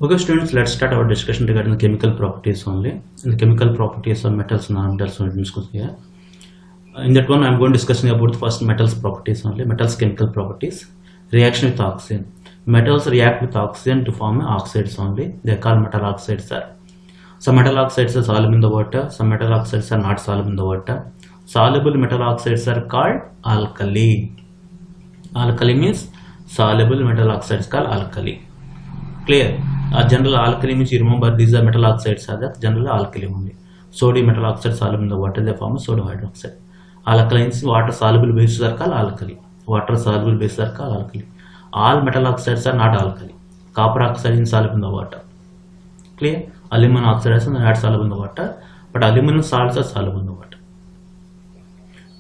Okay, students, let's start our discussion regarding the chemical properties only. The chemical properties of metals and non-metals we'll discuss here. In that one, I'm going to discussing about the first metals properties only. Metals chemical properties. Reaction with oxygen. Metals react with oxygen to form oxides only. They are called metal oxides. Some metal oxides are soluble in the water. Some metal oxides are not soluble in the water. Soluble metal oxides are called alkali. Alkali means soluble metal oxides called alkali. Clear? General alkali means you remember these are metal oxides are the general alkali only. Sodium metal oxide soluble in the water, they form sodium hydroxide. Alkalines, water soluble bases are called alkali. Water soluble bases are called alkali. All metal oxides are not alkali. Copper oxide is soluble in the water. Clear? Aluminum oxide is not soluble in the water, but aluminum salts are soluble in the water.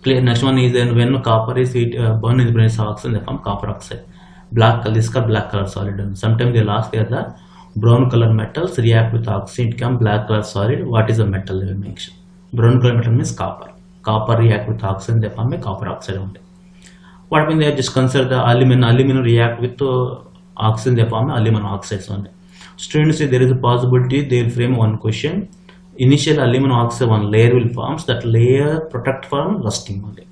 Clear? Next one is then when copper is burned in the presence of oxygen, they form copper oxide. Black color, this is black color solid. Sometimes they'll ask here the brown color metals react with oxygen, it become black color solid. What is the metal they will mention? Brown color metal means copper. Copper react with oxygen, they form a copper oxide only. What when they just consider the aluminum? Aluminum react with oxygen, they form aluminum oxides only. Students, there is a possibility they will frame one question. Initial aluminum oxide one layer will forms, that layer protect from rusting only.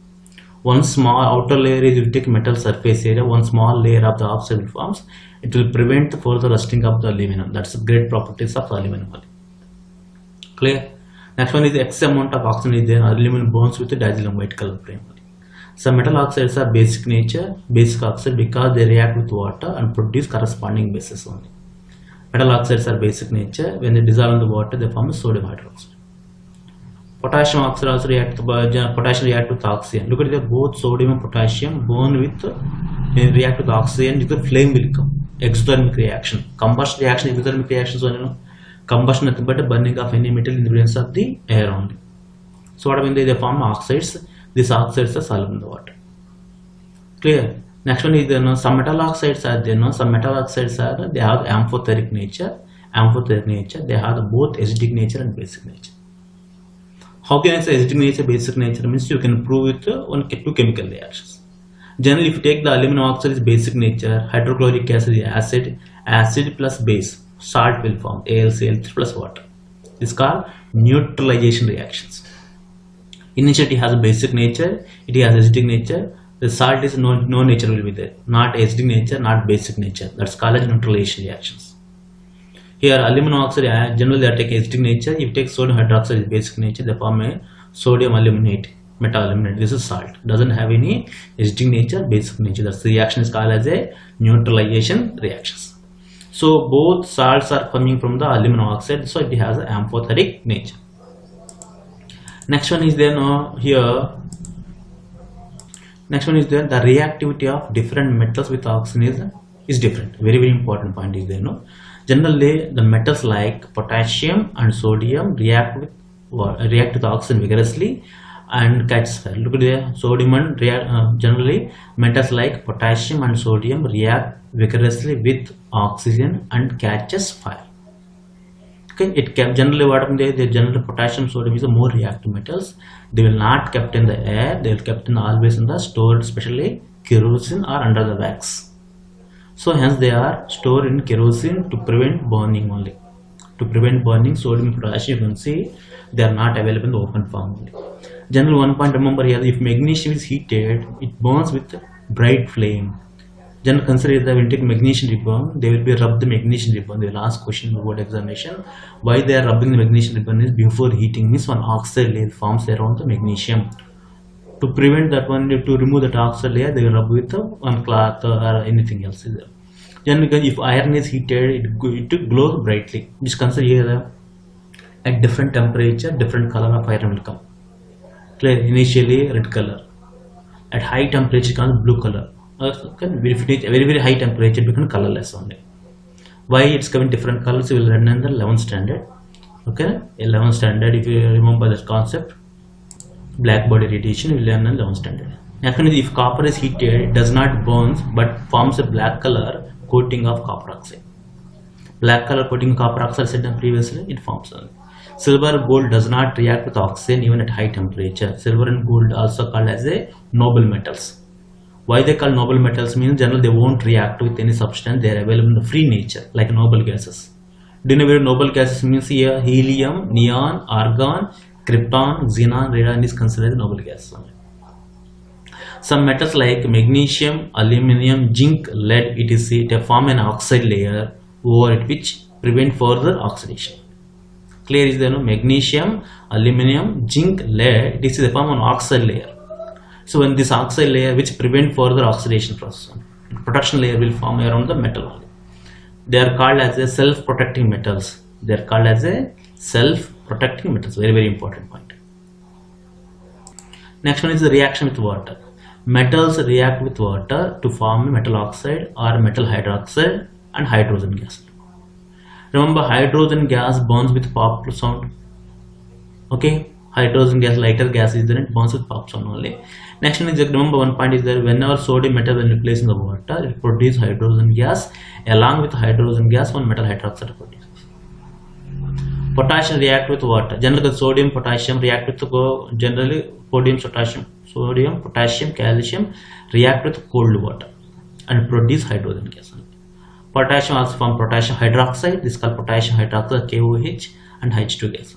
One small outer layer is will take metal surface area, one small layer of the oxide will forms, it will prevent the further rusting of the aluminum. That's the great properties of aluminum. Clear? Next one is the X amount of oxygen is there, aluminum burns with a dazzling white color flame. Some metal oxides are basic nature, basic oxide because they react with water and produce corresponding bases only. Metal oxides are basic nature, when they dissolve in the water they form a sodium hydroxide. Potassium oxide also react with oxygen. Look at the both sodium and potassium burn with react with oxygen, the flame will come. Exothermic reaction. Combustion reaction, exothermic reactions only. Combustion nothing but burning of any metal in the presence of the air only. So what when they form oxides, these oxides are soluble in the water. Clear? Next one is there some metal oxides are there. Some metal oxides are they have amphoteric nature. Amphoteric nature, they have both acidic nature and basic nature. How can I say acidic nature, basic nature means you can prove it on two chemical reactions. Generally, if you take the aluminum oxide is basic nature, hydrochloric acid is acid, acid plus base, salt will form AlCl3 plus water. This is called neutralization reactions. Initially, it has a basic nature, it has acidic nature. The salt is no nature will be there, not acidic nature, not basic nature. That's called as neutralization reactions. Here aluminum oxide generally they take acidic nature. If you take sodium hydroxide is basic nature, they form a sodium aluminate, metal aluminate. This is salt. Doesn't have any acidic nature, basic nature. That's the reaction is called as a neutralization reactions. So both salts are coming from the aluminum oxide, so it has an amphoteric nature. Next one is there here. Next one is there the reactivity of different metals with oxygen is different. Very important point is there. Generally, the metals like potassium and sodium react with oxygen vigorously and catch fire. Look at the sodium and generally metals like potassium and sodium react vigorously with oxygen and catches fire. Okay, it kept generally what they generally potassium sodium is a more reactive metals. They will not kept in the air. They will kept in always in the stored, especially kerosene or under the wax. So hence they are stored in kerosene to prevent burning only. To prevent burning, sodium and potassium, you can see they are not available in the open form only. General one point remember here, if magnesium is heated, it burns with bright flame. General consider that when you take magnesium ribbon, they will be rub the magnesium ribbon. They will ask question in the board examination. Why they are rubbing the magnesium ribbon is before heating means one oxide layer forms around the magnesium. To prevent that one, to remove that oxide layer, they will rub with one cloth or anything else. Then because if iron is heated, it glows brightly. Just consider here at different temperature, different color of iron will come. Clear? Initially red color. At high temperature comes blue color. If it is very high temperature, it becomes colorless only. Why it's coming different colors? We will learn in the 11th standard. Okay, 11th standard. If you remember this concept. Black body radiation will learn in 11th standard. Actually, if copper is heated, it does not burn but forms a black color coating of copper oxide. Black color coating of copper oxide said previously, it forms only. Silver, gold does not react with oxygen even at high temperature. Silver and gold also called as a noble metals. Why they call noble metals means generally they won't react with any substance. They are available in the free nature like noble gases. Do you know where noble gases means here? Helium, neon, argon, krypton, xenon, radon is considered noble gas. Some metals like magnesium, aluminum, zinc, lead, etc. they form an oxide layer over it which prevent further oxidation. Clear is there? No? Magnesium, aluminum, zinc, lead, this is a form an oxide layer. So when this oxide layer which prevent further oxidation process, protection layer will form around the metal only. They are called as a self-protecting metals. They are called as a self-protecting metals. Very, very important point. Next one is the reaction with water. Metals react with water to form metal oxide or metal hydroxide and hydrogen gas. Remember, hydrogen gas burns with pop sound. Okay, hydrogen gas, lighter gas is there, it burns with pop sound only. Next one is, remember one point is there, whenever sodium metal when replaced in the water, it produces hydrogen gas. Along with hydrogen gas, one metal hydroxide produces. Potassium react with water. Generally, sodium, potassium react with generally sodium, potassium, calcium react with cold water and produce hydrogen gas. Potassium also form potassium hydroxide. This is called potassium hydroxide, KOH, and H2 gas.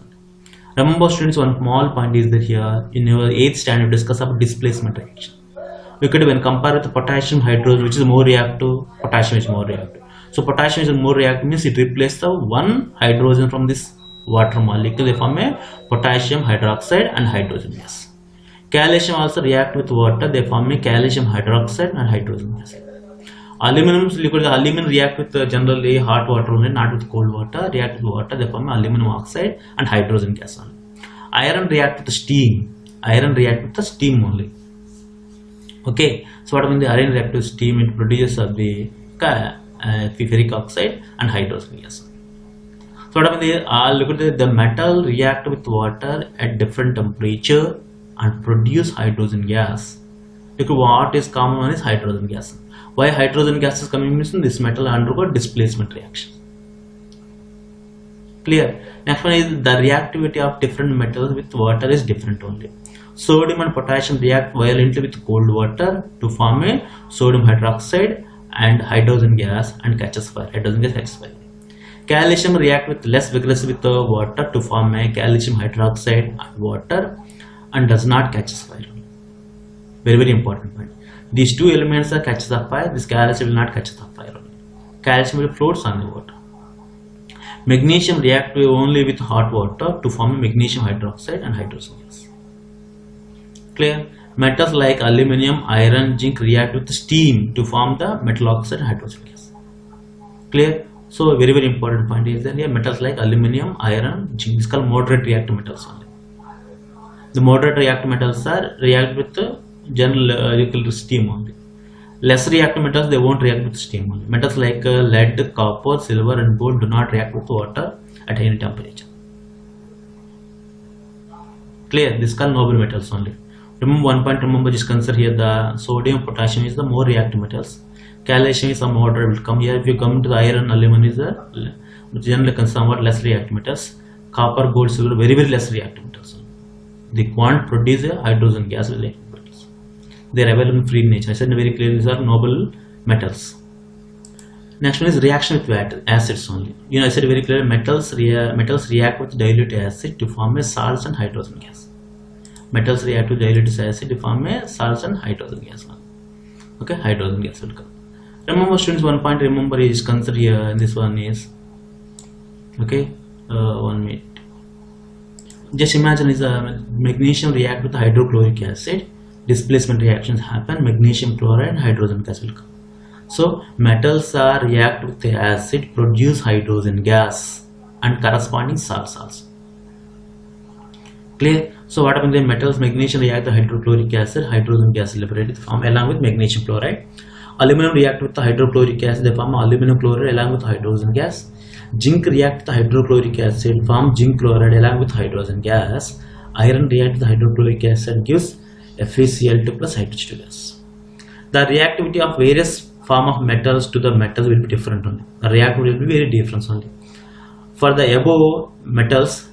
Remember, students, one small point is that here in your 8th standard discuss about displacement reaction. We could when compare with potassium hydrogen, which is more reactive, potassium is more reactive. So potassium is more reactive means it replaces the one hydrogen from this water molecule. They form a potassium hydroxide and hydrogen gas. Calcium also react with water. They form a calcium hydroxide and hydrogen gas. Aluminum liquid, aluminum react with generally hot water only, not with cold water. React with water, they form aluminum oxide and hydrogen gas only. Iron react with the steam. Iron react with the steam only. Okay, so what I mean, the iron react with steam, it produces the ferric oxide and hydrogen gas. So what I mean, look at the metal react with water at different temperature and produce hydrogen gas. Look, what is common one is hydrogen gas. Why hydrogen gas is coming means this metal undergo displacement reaction. Clear? Next one is the reactivity of different metals with water is different only. Sodium and potassium react violently with cold water to form a sodium hydroxide and hydrogen gas and catches fire. Hydrogen gas catches fire. Calcium react with less vigorously with the water to form a calcium hydroxide and water and does not catch fire. Very, very important point. These two elements are catches the fire. This calcium will not catch the fire. Calcium will float on the water. Magnesium react only with hot water to form a magnesium hydroxide and hydrogen gas. Clear? Metals like aluminum, iron, zinc react with steam to form the metal oxide and hydrogen gas. Clear? So very, very important point is that here metals like aluminum, iron, zinc is called moderate reactive metals only. The moderate reactive metals are react with the general steam only. Less reactive metals, they won't react with steam only. Metals like lead, copper, silver and gold do not react with water at any temperature. Clear? This is called noble metals only. Remember one point, remember just consider here the sodium, potassium is the more reactive metals. Calcium is some moderate will come here. If you come to the iron, aluminum is the generally somewhat less reactive metals. Copper, gold, silver, very, very less reactive metals. They can't produce a hydrogen gas will produce. They are available in free in nature. I said very clearly these are noble metals. Next one is reaction with acids only. You know, I said very clearly metals react with dilute acid to form a salts and hydrogen gas. Metals react with dilute acid to form a salts and hydrogen gas. Okay, hydrogen gas will come. Remember students, one point remember is consider here, and this one is okay. 1 minute. Just imagine is magnesium react with hydrochloric acid. Displacement reactions happen. Magnesium chloride and hydrogen gas will come. So metals are react with the acid, produce hydrogen gas and corresponding salts also. Clear? So what happens in metals? Magnesium react with hydrochloric acid, hydrogen gas liberated form along with magnesium chloride. Aluminum react with the hydrochloric acid, they form aluminum chloride along with hydrogen gas. Zinc react with the hydrochloric acid, form zinc chloride along with hydrogen gas. Iron react with the hydrochloric acid, gives FeCl2 plus H2 gas. The reactivity of various form of metals to the metals will be different only. The reactivity will be very different only. For the above metals,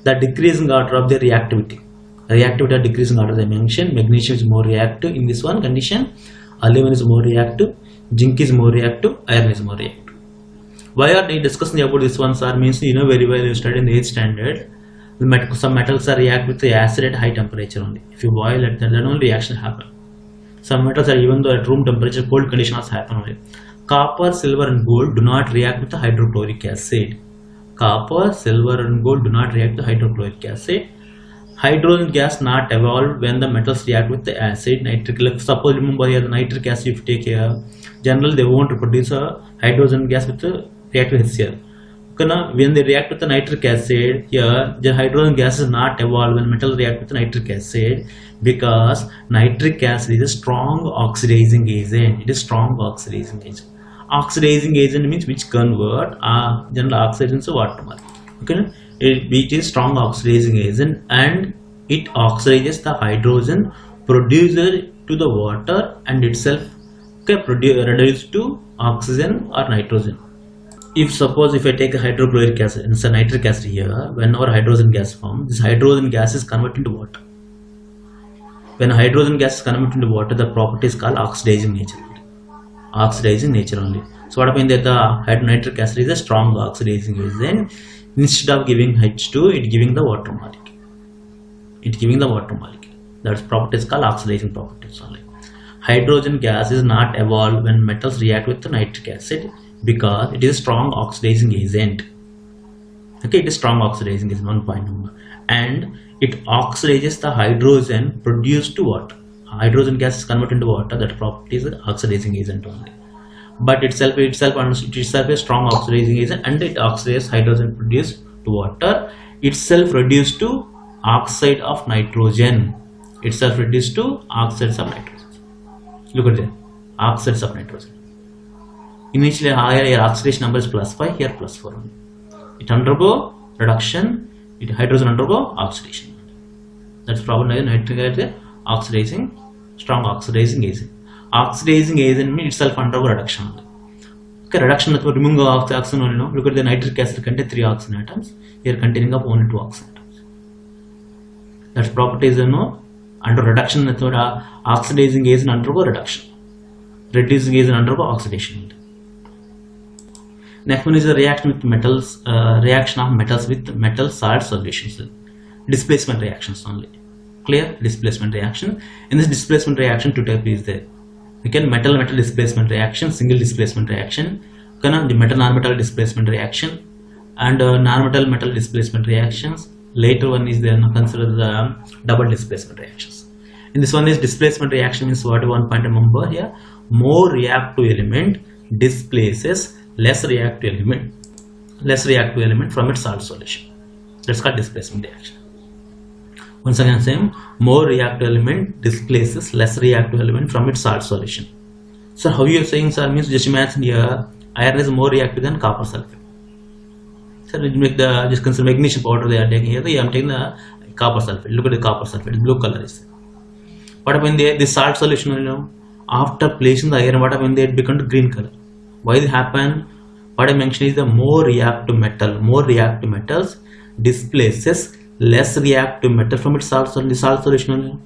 the decreasing order of their reactivity. Reactivity of decreasing order, as I mentioned, magnesium is more reactive in this one condition. Aluminum is more reactive, zinc is more reactive, iron is more reactive. Why are they discussing about this one, sir? Means you know very well, you studied in the 8th standard. Some metals are react with the acid at high temperature only. If you boil it, then only reaction happen. Some metals are even though at room temperature, cold conditions happen only. Copper, silver and gold do not react with the hydrochloric acid. Copper, silver and gold do not react with the hydrochloric acid. Hydrogen gas not evolved when the metals react with the acid. Nitric, like suppose remember here the nitric acid if you take here, generally they won't produce a hydrogen gas with the react with HCl. When they react with the nitric acid, here the hydrogen gas is not evolved when metal react with the nitric acid, because nitric acid is a strong oxidizing agent. It is strong oxidizing agent. Oxidizing agent means which convert general oxygen to water molecule. Okay, it is strong oxidizing agent and it oxidizes the hydrogen produced to the water and itself reduced to oxygen or nitrogen. If suppose if I take a hydrochloric acid and some nitric acid here, whenever hydrogen gas forms, this hydrogen gas is converted into water. When hydrogen gas is converted into water, the property is called oxidizing nature. Oxidizing nature only. So what happens that the nitric acid is a strong oxidizing agent. Instead of giving H2, it giving the water molecule. It giving the water molecule. That property is called oxidizing properties only. Hydrogen gas is not evolved when metals react with the nitric acid, because it is a strong oxidizing agent. Okay, it is strong oxidizing agent, 1 point number, and it oxidizes the hydrogen produced to water. Hydrogen gas is converted into water. That property is an oxidizing agent only. But itself a strong oxidizing agent, and it oxidizes hydrogen produced to water. Itself reduced to oxide of nitrogen. Itself reduced to oxides of nitrogen. Look at that, oxides of nitrogen. Initially higher oxidation number is +5, here +4 only. It undergo reduction, hydrogen undergo oxidation. That's problem. Nitric acid oxidizing, strong oxidizing agent. Oxidizing agent means itself undergo reduction. Okay, reduction method removing of the oxygen only. No? Look at the nitric acid contain 3 oxygen atoms. Here containing of only 2 oxygen atoms. That's property is under reduction method. Oxidizing agent undergo reduction. Reducing agent undergo oxidation. Next one is a reaction with metals. Reaction of metals with metal salt solutions. Displacement reactions only. Clear? Displacement reaction. In this displacement reaction, 2 types is there. We can metal displacement reaction, single displacement reaction, the metal nonmetal displacement reaction, and nonmetal displacement reactions. Later one is then consider the double displacement reactions. In this one is displacement reaction means what? 1 point remember here. More reactive element displaces less reactive element from its salt solution. That's called displacement reaction. Once again same, more reactive element displaces less reactive element from its salt solution. So how you are saying, sir? Means just imagine here iron is more reactive than copper sulfate. So we make the just consider magnesium powder they are taking here. I am taking the copper sulfate. Look at the copper sulfate, blue color is there. What happened there? This salt solution, you know, after placing the iron, what happened there? It becomes green color. Why it happen? What I mentioned is the more reactive metals displaces less reactive metal from its salt solution only.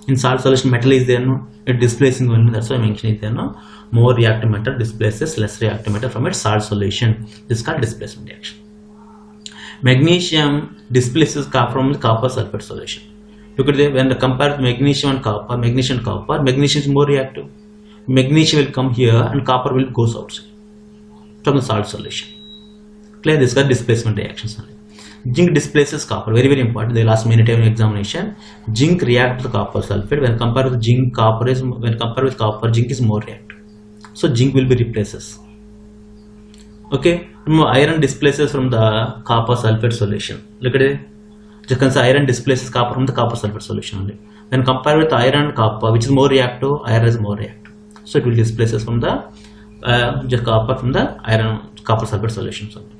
In salt solution metal is there, no? It displacing only. That's why I mentioned it there, no? More reactive metal displaces less reactive metal from its salt solution. This is called displacement reaction. Magnesium displaces from the copper sulfate solution. Look at when the compare magnesium and copper, magnesium is more reactive. Magnesium will come here and copper will go outside from the salt solution. Clear? This is called displacement reactions only. Zinc displaces copper, very important. They last many time in examination. Zinc reacts to copper sulfate. When compared with zinc, zinc is more reactive. So zinc will be replaces. Okay. Remember, iron displaces from the copper sulfate solution. Look at it. Just consider iron displaces copper from the copper sulfate solution only. When compared with iron and copper, which is more reactive, iron is more reactive. So it will displaces from the copper from the copper sulfate solutions only.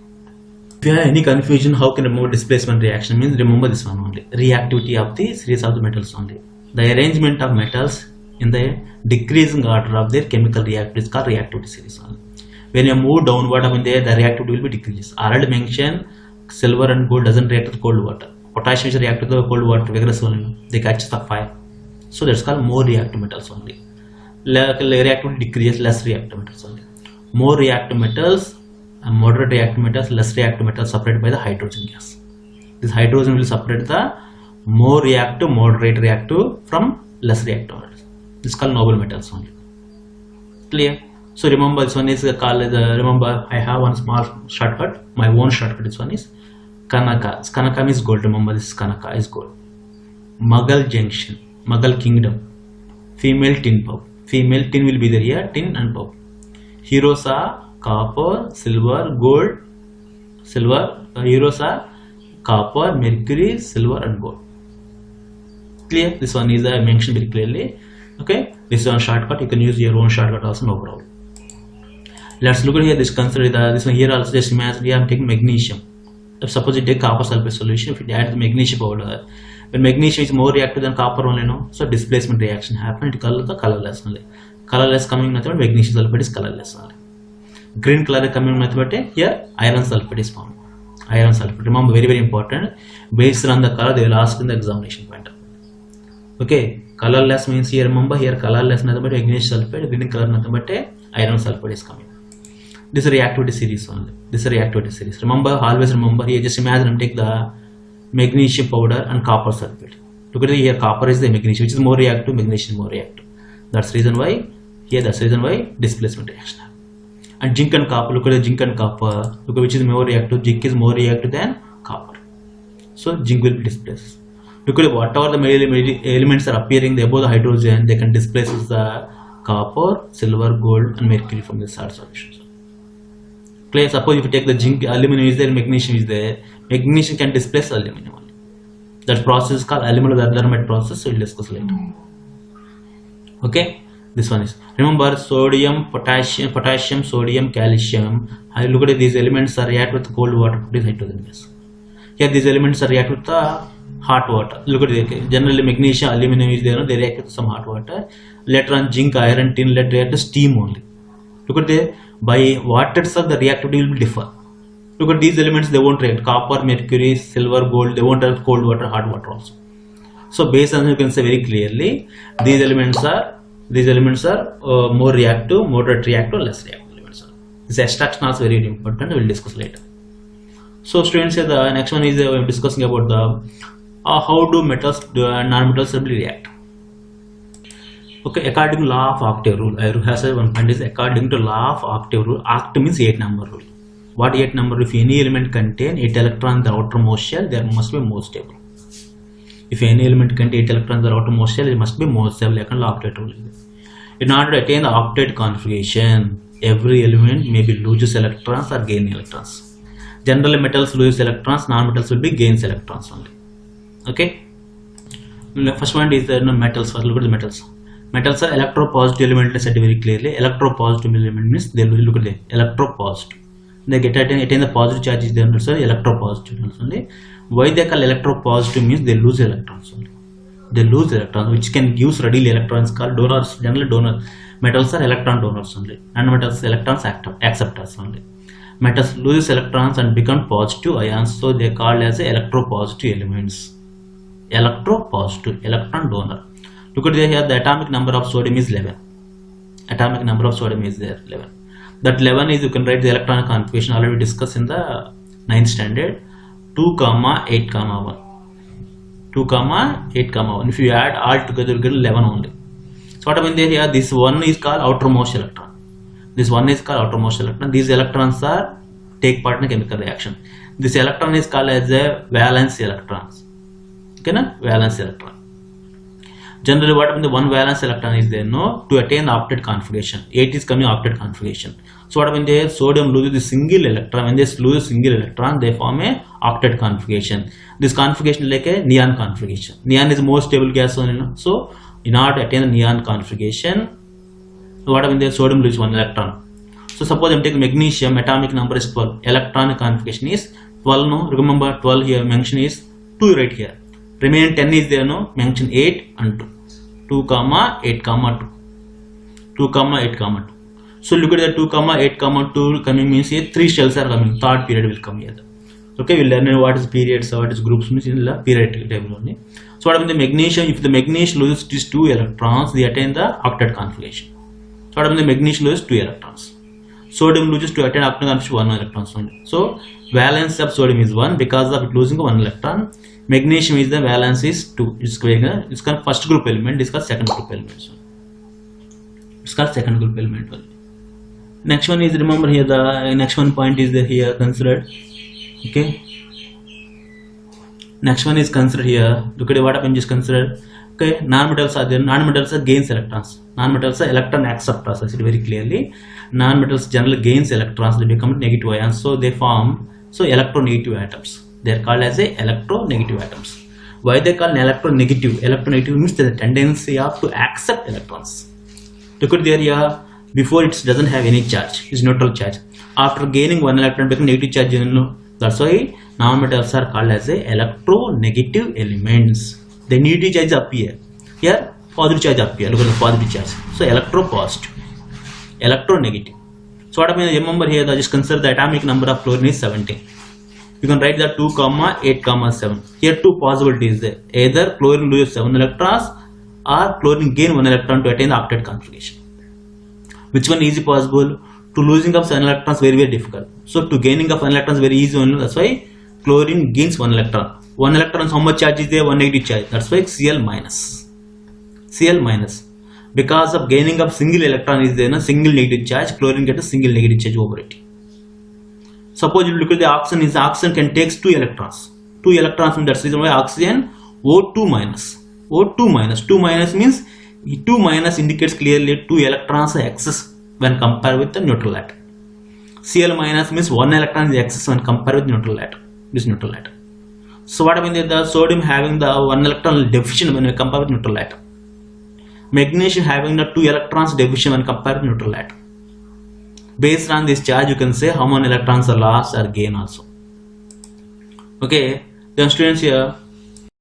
If you have any confusion, how can remove displacement reaction? Means remember this one only. Reactivity of the series of the metals only. The arrangement of metals in the decreasing order of their chemical reactivity is called reactivity series only. When you move downward up in there, the reactivity will be decreases. I already mentioned silver and gold doesn't react with cold water. Potassium is react with the cold water vigorously only. They catch the fire. So that's called more reactive metals only. Reactivity decreases, less reactive metals only. More reactive metals and moderate reactive metals, less reactive metals separated by the hydrogen gas. This hydrogen will separate the more reactive, moderate reactive from less reactive metals. This is called noble metals only. Clear? So remember, this one is called remember I have one small shortcut, my own shortcut. This one is Kanaka. Kanaka means gold. Remember, this is Kanaka is gold. Mughal junction, Mughal kingdom, female tin pub. Female tin will be there here, tin and pub. Heroes are copper, silver, gold, silver. Heroes are copper, mercury, silver and gold. Clear? This one is mentioned very clearly. Okay, this is one shortcut. You can use your own shortcut also, no problem. Let's look at here. This consider this one here also. Just imagine I am taking magnesium. If suppose you take copper sulfate solution, if you add the magnesium powder, when magnesium is more reactive than copper only, no, so displacement reaction happen. It color the colorless only. Colorless coming nothing but magnesium sulfate is colorless only. Green color coming nothing but here iron sulfate is formed. Iron sulfate. Remember, very important. Based on the color, they will ask in the examination point. Okay, colorless means here. Remember here colorless nothing but magnesium sulfate. Green color nothing but iron sulfate is coming. This is a reactivity series only. This is a reactivity series. Remember, always remember here. Just imagine take the magnesium powder and copper sulfate. Look at here. Copper is the magnesium, which is more reactive. Magnesium more reactive. That's the reason why here. That's the reason why displacement reaction. And zinc and copper. Look at the zinc and copper. Look at which is more reactive. Zinc is more reactive than copper. So zinc will be displaced. Look at whatever the elements are appearing above the hydrogen, they can displace the copper, silver, gold, and mercury from the salt solutions. Clear? Suppose if you take the zinc, aluminum is there, magnesium is there. Magnesium can displace aluminum only. That process is called aluminum process. So we'll discuss later. Okay, this one is. Remember, sodium, potassium, sodium, calcium. I look at these elements are react with cold water to produce hydrogen gas. Here these elements are react with the hot water. Look at it. Generally, magnesium, aluminum is there. They react with some hot water. Later on, zinc, iron, tin, lead react with steam only. Look at the by water itself, the reactivity will differ. Look at these elements, they won't react. Copper, mercury, silver, gold, they won't have cold water, hot water also. So based on you can say very clearly, these elements are more reactive, moderate reactive, less reactive elements. This extraction also very important. We will discuss later. So students, here the next one is we are discussing about the how do metals and non-metals react. Okay, according to law of octave rule, I have one point is according to law of octave rule. Octave means 8 number rule. What 8 number? If any element contain 8 electrons in the outermost shell, there must be more stable. If any element contain 8 electrons in the outermost shell, it must be more stable. Like octet rule. In order to attain the octet configuration, every element may be loses electrons or gain electrons. Generally, metals lose electrons. Non-metals will be gains electrons only. Okay. First one is the metals. First, look at the metals. Metals are electropositive element. Let's say very clearly. Electropositive element means they will look at the electropositive. They get attain the positive charge is there. So electropositive only. Why they call electropositive means they lose electrons only. They lose electrons, which can give readily electrons called donors. Generally, donor metals are electron donors only, and metals electrons acceptors only. Metals loses electrons and become positive ions, so they are called as electropositive elements. Electropositive, electron donor. Look at here, the atomic number of sodium is 11. Atomic number of sodium is there 11. That 11 is, you can write the electronic configuration already discussed in the 9th standard. 2, 8, 1. 2, 8, 1. If you add all together, you get 11 only. So what happened there here? This one is called outermost electron. This one is called outermost electron. These electrons are take part in a chemical reaction. This electron is called as a valence electrons. Okay, na? Valence electron. Generally, what happens? The one valence electron is there, no, to attain the octet configuration. 8 is coming octet configuration. So what happens there? Sodium loses the single electron. When they lose a single electron, they form a octet configuration. This configuration is like a neon configuration. Neon is more stable gas only, no? So in order to attain the neon configuration, what happens there? Sodium loses 1 electron. So suppose I am taking magnesium, atomic number is 12. Electronic configuration is 12, no? Remember 12 here, mention is 2 right here. Remaining 10 is there, no? Mention 8 and 2. 2, 8, 2. 2, 8, 2. So look at the 2, 8, 2 coming means here 3 shells are coming. Third period will come here. Okay, we'll learn what is periods, what is groups means in the periodic table only. So what happens the magnesium? If the magnesium loses these 2 electrons, they attain the octet configuration. So what happens the magnesium loses 2 electrons. Sodium loses to attain up to 1 electrons only. So valence of sodium is 1 because of it losing 1 electron. Magnesium is the valence is 2. It's called first group element. It's called second group element. It's called second group element only. Next one is, remember here the next one point is there here considered. Okay. Next one is considered here. Look at what happened is considered. Okay, non-metals are there. Non-metals are gains electrons. Non-metals are electron accept process. It very clearly. Non-metals generally gains electrons. They become negative ions. So they form electronegative atoms. They are called as electronegative atoms. Why they call electronegative? Electronegative means the tendency of to accept electrons. Look at the area. Before it doesn't have any charge. It's neutral charge. After gaining 1 electron, become negative charge. That's why non-metals are called as electronegative elements. The negative charge appear here, positive charge appear. Look at the positive charge. So electropositive, electronegative. So what I mean, remember here, just consider the atomic number of chlorine is 17. You can write that 2, 8, 7. Here two possibilities there. Either chlorine loses 7 electrons or chlorine gain 1 electron to attain the octet configuration. Which one is possible? To losing of 7 electrons very difficult. So to gaining of 1 electrons very easy only. That's why chlorine gains 1 electron. 1 electron, how much charge is there? 1 negative charge. That's why Cl minus. Cl minus. Because of gaining of single electron is there, single negative charge, chlorine gets a single negative charge over it. Suppose you look at the oxygen, oxygen can take 2 electrons. 2 electrons, that's the reason why oxygen O2 minus. O2 minus. 2 minus means 2 minus indicates clearly 2 electrons are excess when compared with the neutral atom. Cl minus means 1 electron is excess when compared with neutral atom. This neutral atom. So what I mean is the sodium having the 1 electron deficient when we compare with neutral atom. Magnesium having the 2 electrons deficient when compared with neutral atom. Based on this charge, you can say how many electrons are lost or gain also. Okay, then students here.